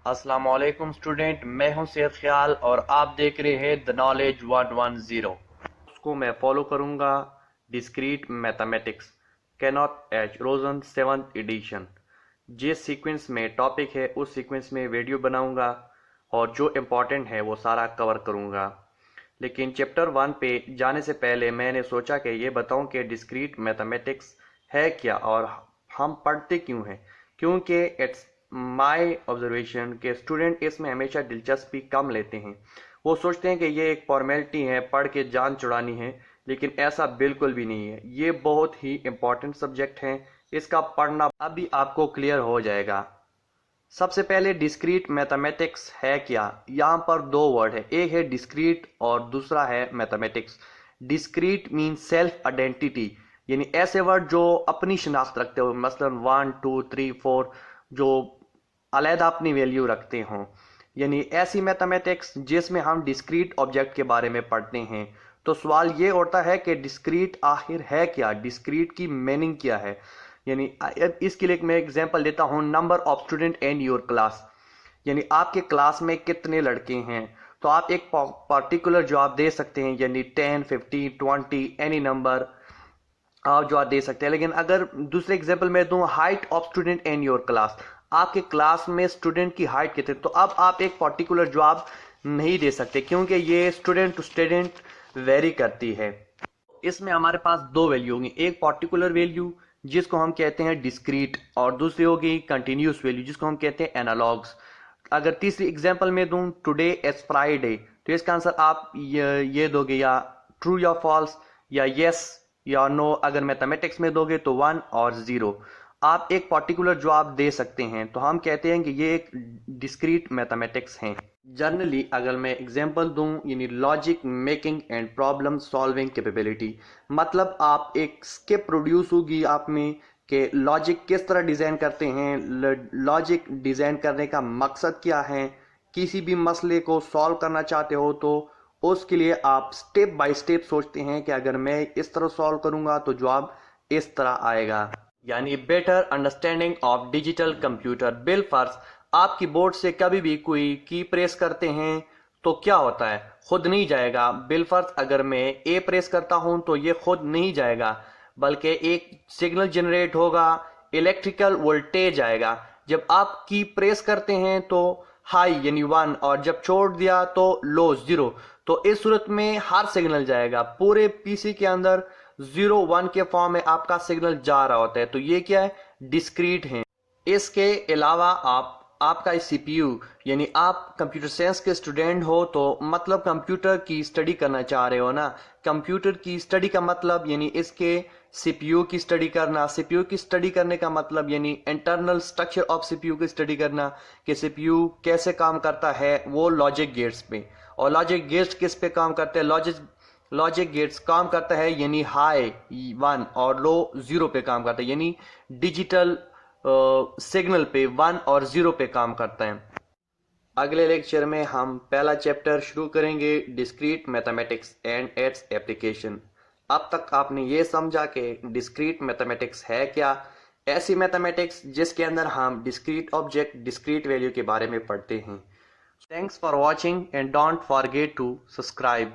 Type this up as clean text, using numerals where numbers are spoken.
अस्सलामुअलैकुम स्टूडेंट, मैं हूं सैयद ख्याल और आप देख रहे हैं द नॉलेज 110। उसको मैं फॉलो करूंगा। Discrete mathematics Kenneth H Rosen 7th edition. जिस सीक्वेंस में टॉपिक है उस सीक्वेंस में वीडियो बनाऊंगा और जो इम्पोर्टेंट है वो सारा कवर करूंगा। लेकिन चैप्टर 1 पे जाने से पहले मैंने सोचा कि ये बताऊं कि डिस्क्रीट मैथमेटिक्स है क्या और हम पढ़ते क्यों हैं। क्योंकि इट्स माय ऑब्जर्वेशन के स्टूडेंट इसमें हमेशा दिलचस्पी कम लेते हैं। वो सोचते हैं कि ये एक फॉर्मेलिटी है, पढ़ के जान छुड़ानी है, लेकिन ऐसा बिल्कुल भी नहीं है। ये बहुत ही इम्पोर्टेंट सब्जेक्ट है, इसका पढ़ना अभी आपको क्लियर हो जाएगा। सबसे पहले डिस्क्रीट मैथमेटिक्स है क्या। यहाँ पर दो वर्ड है, एक है डिस्क्रीट और दूसरा है mathematics. Discrete mean self identity, यानी ऐसे वर्ड जो अपनी शिनाख्त रखते हो, मसलन 1 2 3 4, जो अलहदा अपनी वैल्यू रखते हों, यानी ऐसी मैथमेटिक्स जिसमें हम डिस्क्रीट ऑब्जेक्ट के बारे में पढ़ते हैं। तो सवाल ये उठता है कि डिस्क्रीट आखिर है क्या, डिस्क्रीट की मीनिंग क्या है। यानी इसके लिए मैं एग्जांपल देता हूं, number of student in your class, यानी आपके क्लास में कितने लड़के हैं। तो आप एक पर्टिकुलर जवाब दे सकते हैं, यानी 10 15 20 एनी नंबर आप जवाब दे सकते हैं। लेकिन अगर दूसरे एग्जांपल में दूं, height of student in your class, आपके क्लास में स्टूडेंट की हाइट कितनी, तो अब आप एक पर्टिकुलर जवाब नहीं दे सकते क्योंकि ये स्टूडेंट टू स्टूडेंट वेरी करती है। इसमें हमारे पास दो वैल्यू होंगी, एक पर्टिकुलर वैल्यू जिसको हम कहते हैं डिस्क्रीट और दूसरी होगी कंटिन्यूस वैल्यू जिसको हम कहते हैं एनालॉग्स। अगर तीसरी एग्जांपल में दूं, टुडे इज फ्राइडे, तो इसका आंसर आप ये दोगे, या ट्रू या फॉल्स, या यस या नो। अगर मैथमेटिक्स में दोगे तो 1 और 0, आप एक पर्टिकुलर जवाब दे सकते हैं। तो हम कहते हैं कि ये एक डिस्क्रीट मैथमेटिक्स हैं। जनरली अगर मैं एग्जांपल दूं, यानी logic making and problem solving capability, मतलब आप एक स्किप प्रोड्यूस होगी आप में कि लॉजिक किस तरह डिज़ाइन करते हैं, लॉजिक डिज़ाइन करने का मकसद क्या है। किसी भी मसले को सॉल्व करना चाहते हो तो उसके लिए आप स्टेप बाय स्टेप सोचते हैं कि अगर मैं इस तरह सॉल्व करूंगा तो जवाब इस तरह आएगा। यानी better understanding of digital computer. Bill फर्ज आप कीबोर्ड से कभी भी कोई की प्रेस करते हैं तो क्या होता है, खुद नहीं जाएगा। बिल फर्ज अगर मैं ए प्रेस करता हूं तो ये खुद नहीं जाएगा, बल्कि एक सिग्नल जनरेट होगा, इलेक्ट्रिकल वोल्टेज आएगा। जब आप की प्रेस करते हैं तो हाई यानी 1, और जब छोड़ दिया तो लो 0। तो इस सूरत में हर सिग्नल जाएगा, पूरे पीसी के अंदर 0 1 के फॉर्म में आपका सिग्नल जा रहा होता है। तो ये क्या है, डिस्क्रीट है। इसके अलावा आपका सीपीयू, यानी आप कंप्यूटर साइंस के स्टूडेंट हो तो मतलब कंप्यूटर की स्टडी करना चाह रहे हो ना। कंप्यूटर की स्टडी का मतलब यानी इसके सीपीयू की स्टडी करना। सीपीयू की स्टडी करने का मतलब यानी इंटरनल स्ट्रक्चर ऑफ सीपीयू की स्टडी करना कि सीपीयू कैसे काम करता है, वो लॉजिक गेट्स पे। और लॉजिक गेट्स किस पे काम करते हैं, लॉजिक गेट्स काम करता है यानी हाई 1 और लो 0 पे काम करता है, यानी डिजिटल सिग्नल पे 1 और 0 पे काम करता है। अगले लेक्चर में हम पहला चैप्टर शुरू करेंगे, discrete mathematics and its application. अब तक आपने ये समझा कि डिस्क्रीट मैथमेटिक्स है क्या, ऐसी मैथमेटिक्स जिसके अंदर हम डिस्क्रीट ऑब्जेक्ट डिस्क्रीट वैल्यू के बारे में पढ़ते हैं। Thanks for watching and don't forget to subscribe.